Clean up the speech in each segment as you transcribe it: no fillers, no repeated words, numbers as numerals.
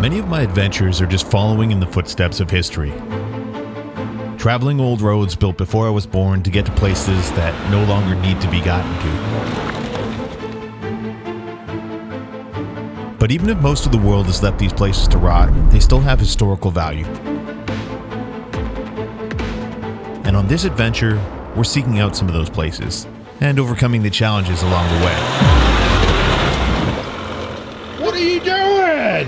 Many of my adventures are just following in the footsteps of history. Traveling old roads built before I was born to get to places that no longer need to be gotten to. But even if most of the world has left these places to rot, they still have historical value. And on this adventure, we're seeking out some of those places and overcoming the challenges along the way. What are you doing?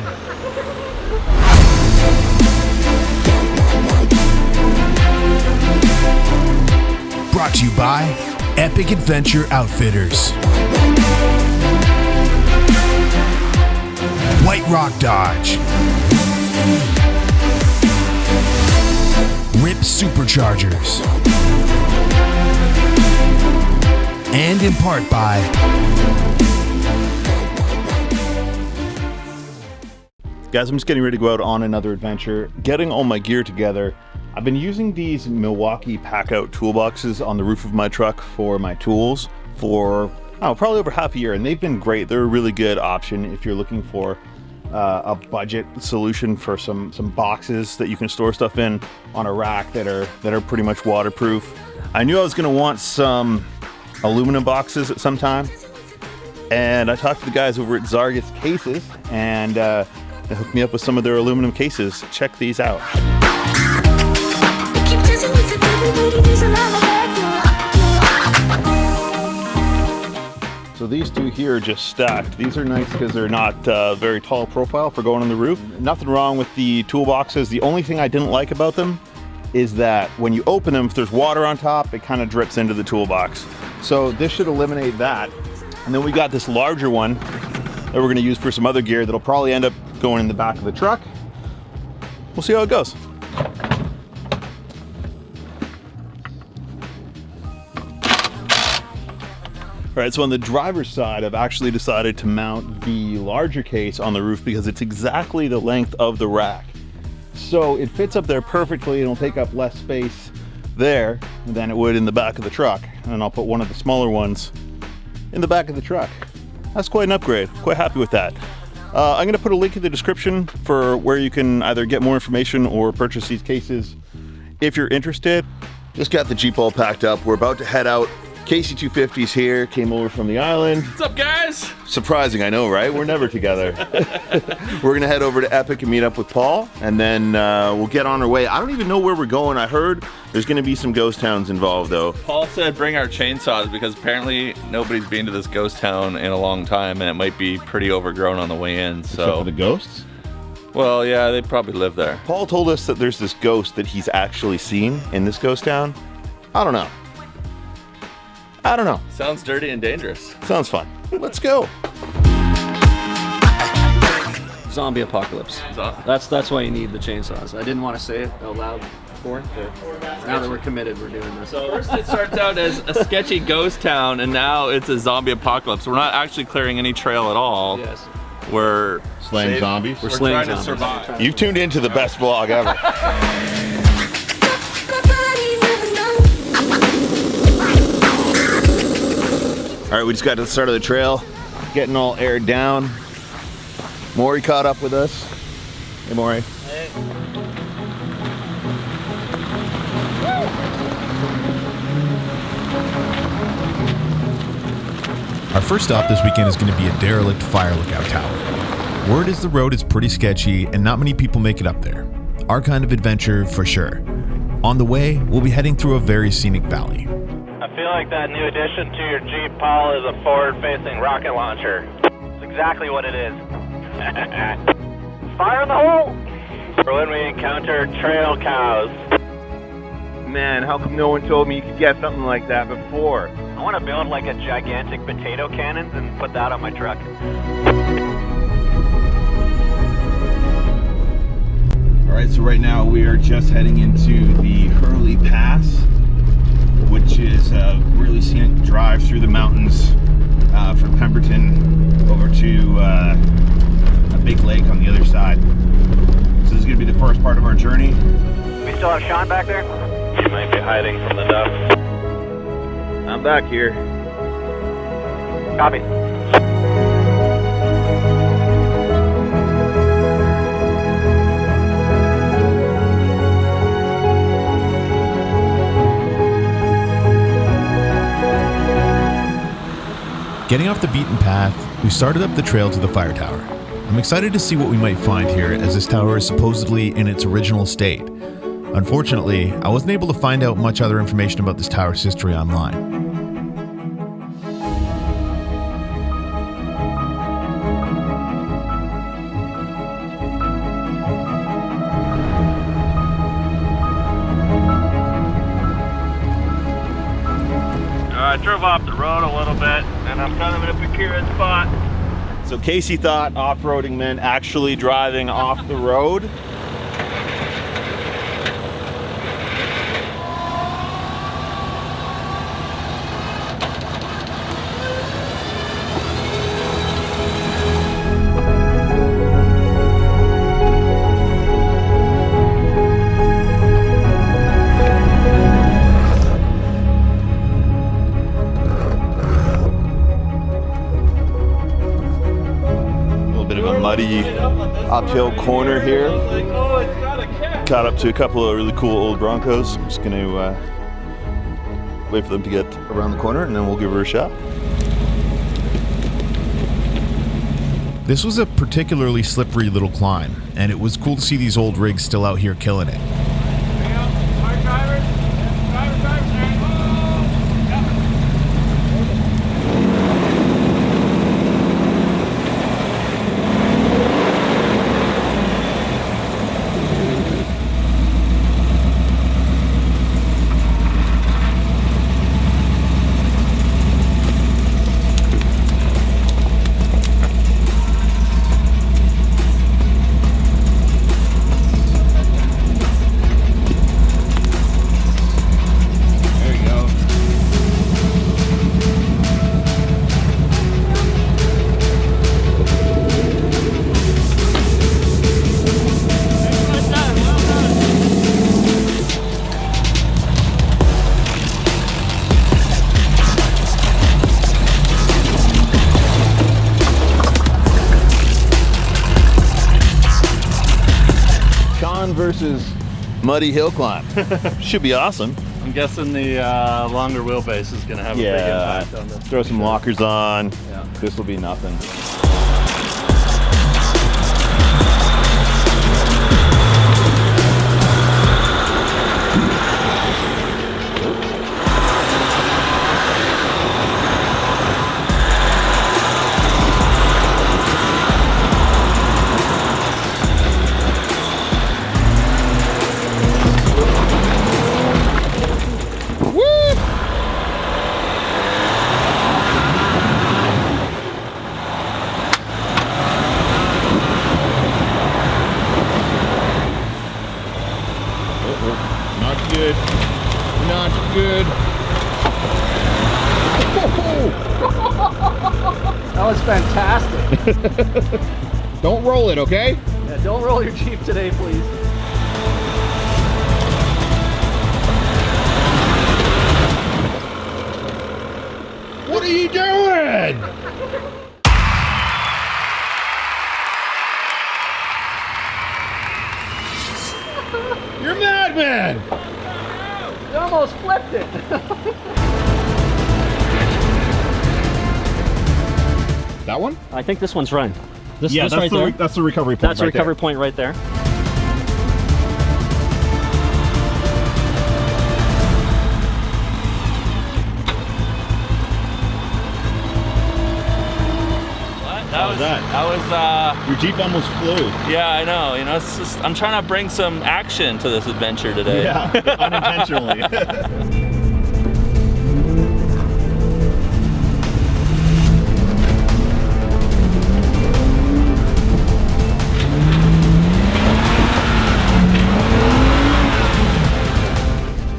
Brought to you by Epic Adventure Outfitters, White Rock Dodge, Rip Superchargers, and in part by Guys, I'm just getting ready to go out on another adventure, getting all my gear together. I've been using these Milwaukee pack-out toolboxes on the roof of my truck for my tools for probably over half a year, and they've been great. They're a really good option if you're looking for a budget solution for some boxes that you can store stuff in on a rack that are pretty much waterproof. I knew I was going to want some aluminum boxes at some time, and I talked to the guys over at Zargus Cases, and they hooked me up with some of their aluminum cases. Check these out. So these two here are just stacked. These are nice because they're not very tall profile for going on the roof. Nothing wrong with the toolboxes. The only thing I didn't like about them is that when you open them, if there's water on top, it kind of drips into the toolbox. So this should eliminate that. And then we got this larger one that we're gonna use for some other gear that'll probably end up going in the back of the truck. We'll see how it goes. All right, so on the driver's side, I've actually decided to mount the larger case on the roof because it's exactly the length of the rack. So it fits up there perfectly. It'll take up less space there than it would in the back of the truck. And I'll put one of the smaller ones in the back of the truck. That's quite an upgrade. Quite happy with that. I'm gonna put a link in the description for where you can either get more information or purchase these cases if you're interested. Just got the Jeep all packed up. We're about to head out. KC250's here, came over from the island. What's up, guys? Surprising, I know, right? We're never together. We're gonna head over to Epic and meet up with Paul, and then we'll get on our way. I don't even know where we're going. I heard there's gonna be some ghost towns involved, though. Paul said bring our chainsaws because apparently nobody's been to this ghost town in a long time, and it might be pretty overgrown on the way in, so. Except for the ghosts? Well, yeah, they probably live there. Paul told us that there's this ghost that he's actually seen in this ghost town. I don't know. Sounds dirty and dangerous. Sounds fun. Let's go. Zombie apocalypse. That's why you need the chainsaws. I didn't want to say it out loud before, but now that we're committed, we're doing this. So first it starts out as a sketchy ghost town, and now it's a zombie apocalypse. We're not actually clearing any trail at all. Yes. We're Slaying zombies? We're slaying trying to zombies. survive. You've tuned into the best vlog ever. All right, we just got to the start of the trail, getting all aired down. Maury caught up with us. Hey, Maury. Hey. Our first stop this weekend is going to be a derelict fire lookout tower. Word is the road is pretty sketchy and not many people make it up there. Our kind of adventure for sure. On the way, we'll be heading through a very scenic valley. I feel like that new addition to your Jeep, Paul, is a forward-facing rocket launcher. It's exactly what it is. Fire in the hole! For when we encounter trail cows. Man, how come no one told me you could get something like that before? I want to build like a gigantic potato cannons and put that on my truck. All right, so right now we are just heading into the Hurley Pass, which is a really scenic drive through the mountains from Pemberton over to a big lake on the other side. So this is going to be the first part of our journey. We still have Sean back there? He might be hiding from the dust. I'm back here. Copy. Getting off the beaten path, we started up the trail to the fire tower. I'm excited to see what we might find here, as this tower is supposedly in its original state. Unfortunately, I wasn't able to find out much other information about this tower's history online. I drove off the road a little bit, and I'm kind of in a precarious spot. So Casey thought off-roading meant actually driving off the road. Muddy uphill corner here. Caught up to a couple of really cool old Broncos. I'm just going to wait for them to get around the corner and then we'll give her a shot. This was a particularly slippery little climb, and it was cool to see these old rigs still out here killing it. Versus muddy hill climb. Should be awesome. I'm guessing the longer wheelbase is going to have a big impact on this. Throw some lockers on. Yeah. This will be nothing. Not good. Not good. That was fantastic. Don't roll it, okay? Yeah, don't roll your Jeep today, please. What are you doing? You're a madman! You almost flipped it. That one? I think this one's run. This That's right there. that's the recovery point. That's a recovery point right there. That was Your Jeep almost flew. yeah, I know. You know, it's just, I'm trying to bring some action to this adventure today. Yeah, unintentionally.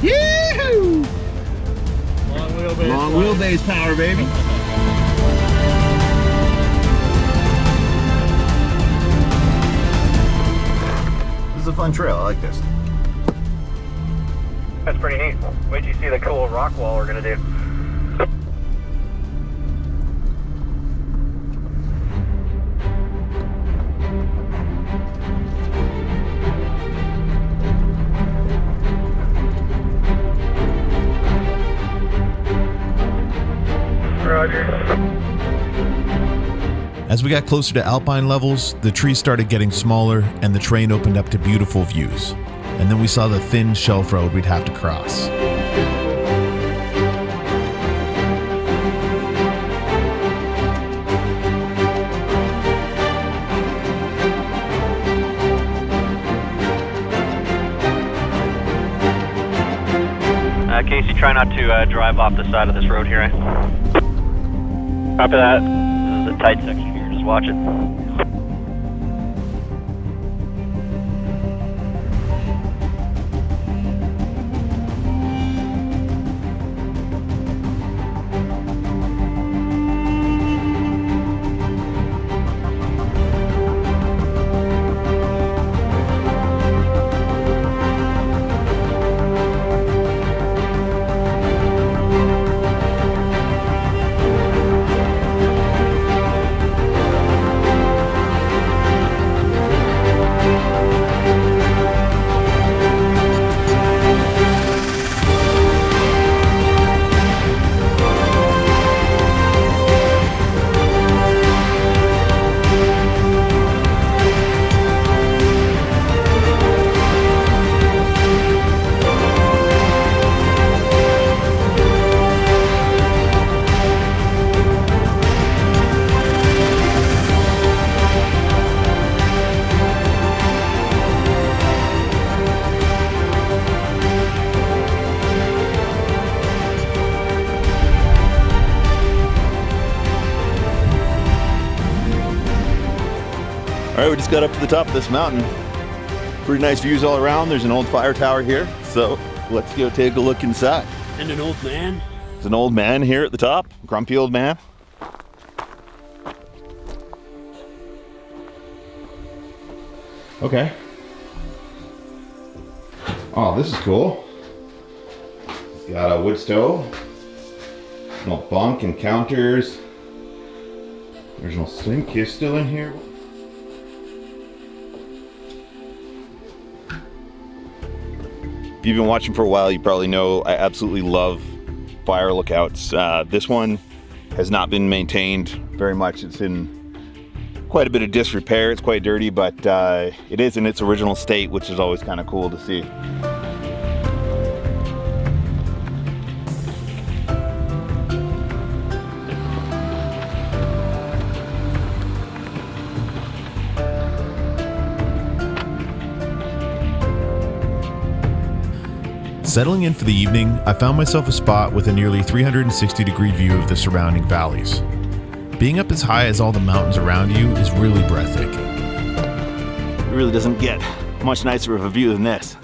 Yee-hoo! Long wheelbase power, baby. This is a fun trail. I like this. That's pretty neat. Wait till you see the cool rock wall we're gonna do. Roger. As we got closer to alpine levels, the trees started getting smaller and the terrain opened up to beautiful views. And then we saw the thin shelf road we'd have to cross. Casey, try not to drive off the side of this road here. Copy that. This is a tight section here, just watch it. All right, we just got up to the top of this mountain. Pretty nice views all around. There's an old fire tower here, so let's go take a look inside. And an old man. There's an old man here at the top, grumpy old man. Okay. Oh, this is cool. It's got a wood stove, no bunk and counters. There's no sink is still in here. If you've been watching for a while, you probably know I absolutely love fire lookouts. This one has not been maintained very much. It's in quite a bit of disrepair. It's quite dirty, but it is in its original state, which is always kind of cool to see. Settling in for the evening, I found myself a spot with a nearly 360-degree view of the surrounding valleys. Being up as high as all the mountains around you is really breathtaking. It really doesn't get much nicer of a view than this.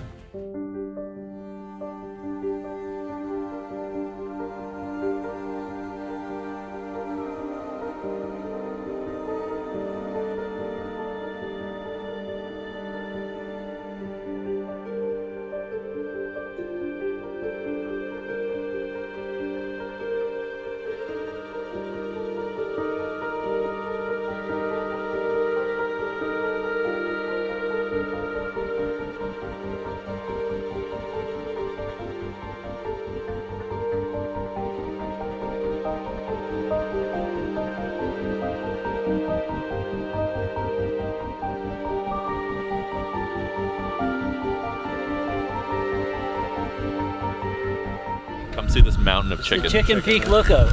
Come see this mountain of chicken. Chicken Peak lookout.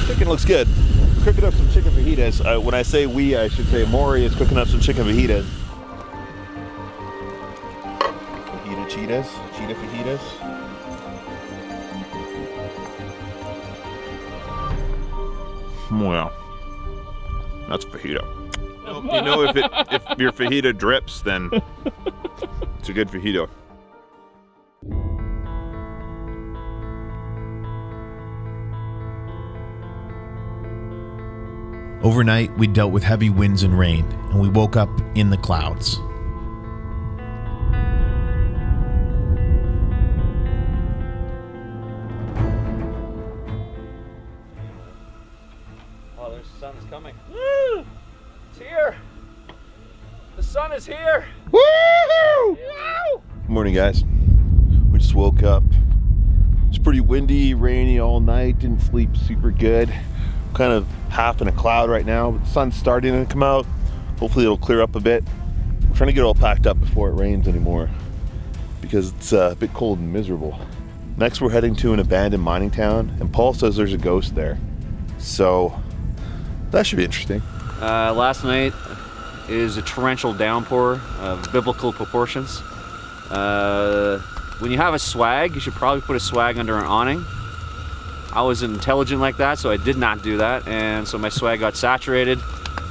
Chicken looks good. Cooking up some chicken fajitas. When I say we, I should say Maury is cooking up some chicken fajitas. Fajita cheetahs? Cheetah fajitas? Well, that's fajita. You know, if your fajita drips, then it's a good fajita. Overnight, we dealt with heavy winds and rain, and we woke up in the clouds. Oh, there's the sun's coming. Woo! It's here! The sun is here! Woohoo! Good morning, guys. We just woke up. It's pretty windy, rainy all night. Didn't sleep super good. kind of half in a cloud right now, but the sun's starting to come out. Hopefully it'll clear up a bit. We're trying to get all packed up before it rains anymore because it's a bit cold and miserable. Next, we're heading to an abandoned mining town, and Paul says there's a ghost there. So that should be interesting. Last night is a torrential downpour of biblical proportions. When you have a swag, you should probably put a swag under an awning. I was intelligent like that, so I did not do that, and so my swag got saturated,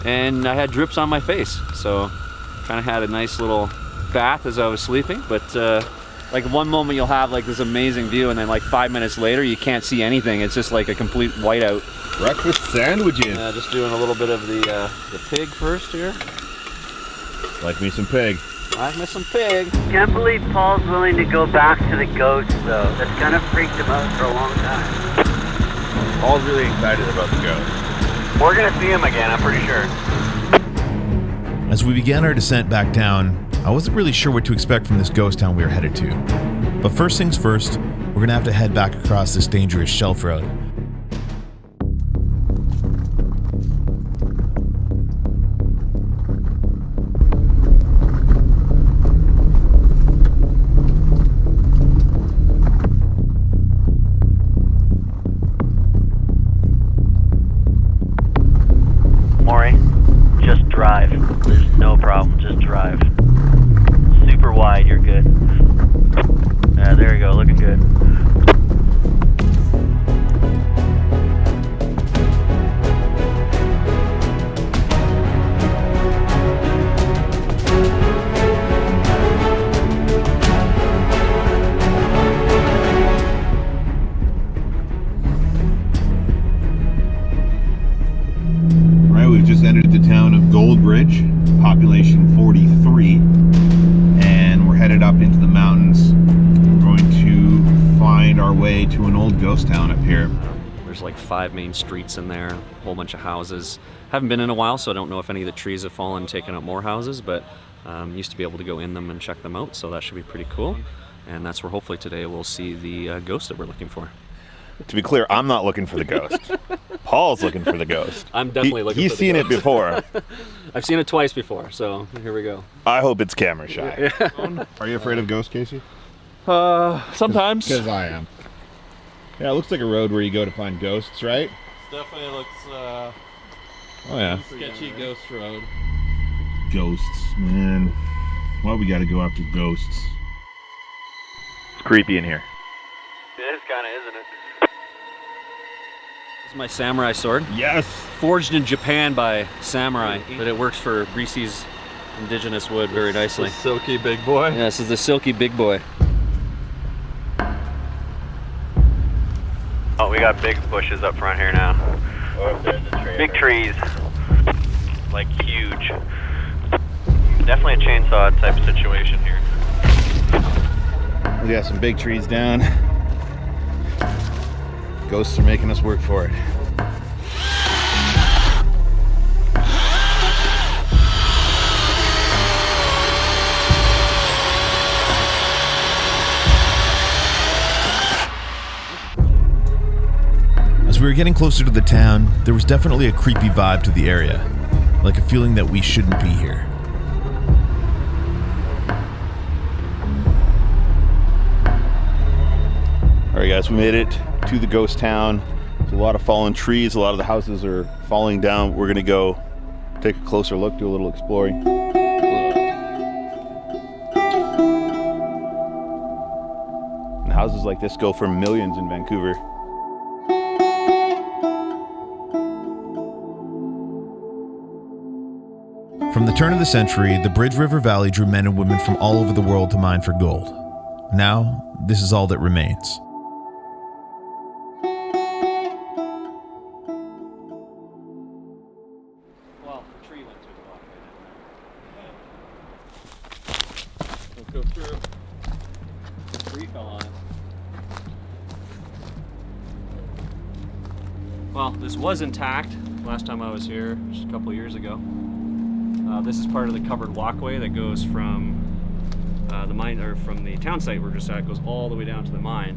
and I had drips on my face. So kind of had a nice little bath as I was sleeping, but like one moment you'll have like this amazing view, and then like 5 minutes later you can't see anything. It's just like a complete whiteout. Breakfast sandwiches. Just doing a little bit of the pig first here. Like me some pig. I miss some pig. Can't believe Paul's willing to go back to the ghost, though. That's kind of freaked him out for a long time. Paul's really excited about the ghost. We're gonna see him again, I'm pretty sure. As we began our descent back down, I wasn't really sure what to expect from this ghost town we were headed to. But first things first, we're gonna have to head back across this dangerous shelf road. Maury, just drive. There's no problem, just drive. Super wide, you're good. There you go, looking good. We've just entered the town of Goldbridge, population 43, and we're headed up into the mountains. We're going to find our way to an old ghost town up here. There's like 5 main streets in there, a whole bunch of houses. Haven't been in a while, so I don't know if any of the trees have fallen and taken out more houses, but used to be able to go in them and check them out, so that should be pretty cool. And that's where hopefully today we'll see the ghost that we're looking for. To be clear, I'm not looking for the ghost. Paul's looking for the ghost. I'm definitely looking He's for the seen ghost. it before. I've seen it twice before, so here we go. I hope it's camera shy. Are you afraid of ghosts, Casey? Sometimes. Because I am. Yeah, it looks like a road where you go to find ghosts, right? Definitely looks Oh yeah. sketchy ghost road. Ghosts, man. Why we gotta go after ghosts? It's creepy in here. It is kinda, isn't it? This is my samurai sword. Yes! Forged in Japan by samurai, but it works for Breezy's indigenous wood very nicely. The silky big boy. Yeah, this is the silky big boy. Oh, we got big bushes up front here now. Oh, there's a tree. Big trees. Like huge. Definitely a chainsaw type of situation here. We got some big trees down. Ghosts are making us work for it. As we were getting closer to the town, there was definitely a creepy vibe to the area, like a feeling that we shouldn't be here. All right, guys, we made it to the ghost town. There's a lot of fallen trees. A lot of the houses are falling down. We're gonna go take a closer look, do a little exploring. And houses like this go for millions in Vancouver. From the turn of the century, the Bridge River Valley drew men and women from all over the world to mine for gold. Now, this is all that remains. Well, the tree went through the block. Let's go through. The tree fell on it. Well, this was intact last time I was here, just a couple of years ago. This is part of the covered walkway that goes from the mine, or from the town site we're just at, goes all the way down to the mine.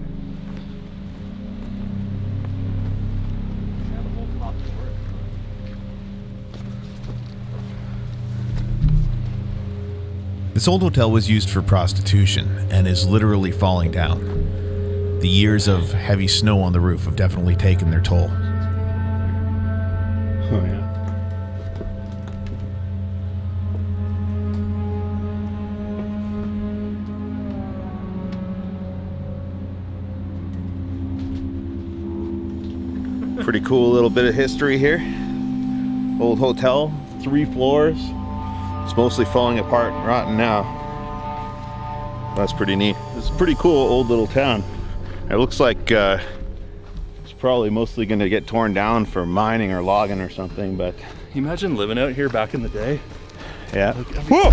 Yeah, the whole top is This old hotel was used for prostitution and is literally falling down. The years of heavy snow on the roof have definitely taken their toll. Oh, yeah. Pretty cool little bit of history here. Old hotel, 3 floors. It's mostly falling apart and rotten now. That's pretty neat. It's a pretty cool old little town. It looks like it's probably mostly going to get torn down for mining or logging or something, but... Imagine living out here back in the day. Yeah. Like Whoa!